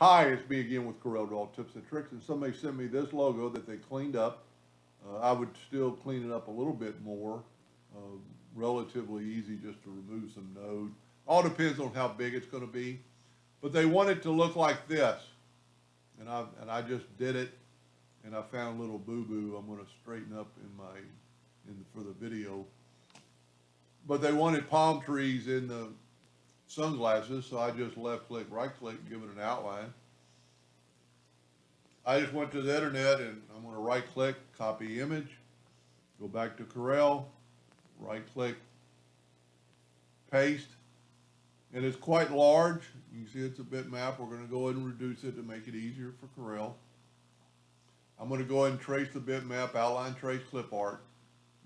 Hi, it's me again with Corel Draw Tips and Tricks, and somebody sent me this logo that they cleaned up. I would still clean it up a little bit more. Uh, Relatively easy just to remove some node. All depends on how big it's going to be. But they want it to look like this, and I just did it, and I found a little boo-boo. I'm going to straighten up for the video. But they wanted palm trees in the sunglasses, so I just left click, right click, and give it an outline. I just went to the internet and I'm going to right click, copy image, go back to Corel, right click, paste, and it's quite large. You can see it's a bitmap. We're going to go ahead and reduce it to make it easier for Corel. I'm going to go ahead and trace the bitmap, outline, trace, clip art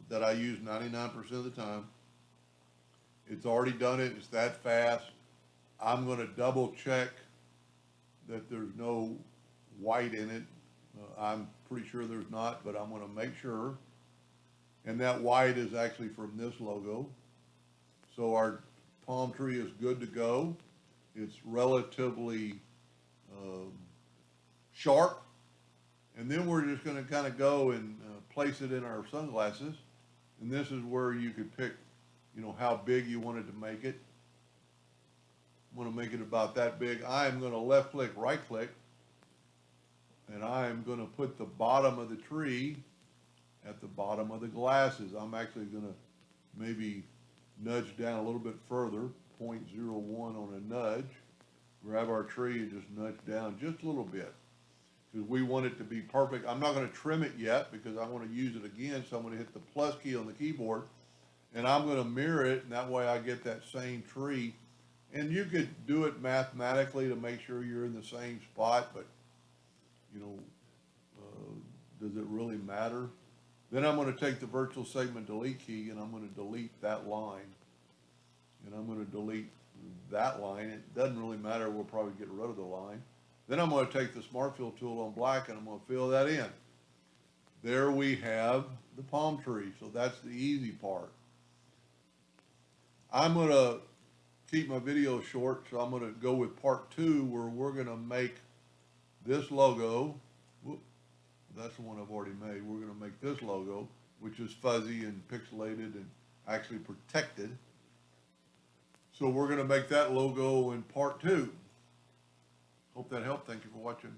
that I use 99% of the time. It's already done it. It's that fast. I'm going to double check that there's no white in it. I'm pretty sure there's not, but I'm going to make sure. And that white is actually from this logo. So our palm tree is good to go. It's relatively sharp. And then we're just going to kind of go and place it in our sunglasses. And this is where you could pick, how big you wanted to make it. I'm going to make it about that big. I am going to left click, right click, and I am going to put the bottom of the tree at the bottom of the glasses. I'm actually going to maybe nudge down a little bit further, 0.01 on a nudge. Grab our tree and just nudge down just a little bit because we want it to be perfect. I'm not going to trim it yet because I want to use it again, so I'm going to hit the plus key on the keyboard and I'm going to mirror it, and that way I get that same tree. And you could do it mathematically to make sure you're in the same spot, but does it really matter? Then I'm going to take the virtual segment delete key and I'm going to delete that line. And I'm going to delete that line. It doesn't really matter. We'll probably get rid of the line. Then I'm going to take the Smart Fill tool on black and I'm going to fill that in. There we have the palm tree. So that's the easy part. I'm going to keep my video short, so I'm going to go with part 2 where we're going to make this logo. Whoop, that's the one I've already made. We're going to make this logo, which is fuzzy and pixelated and actually protected. So we're going to make that logo in part 2. Hope that helped. Thank you for watching.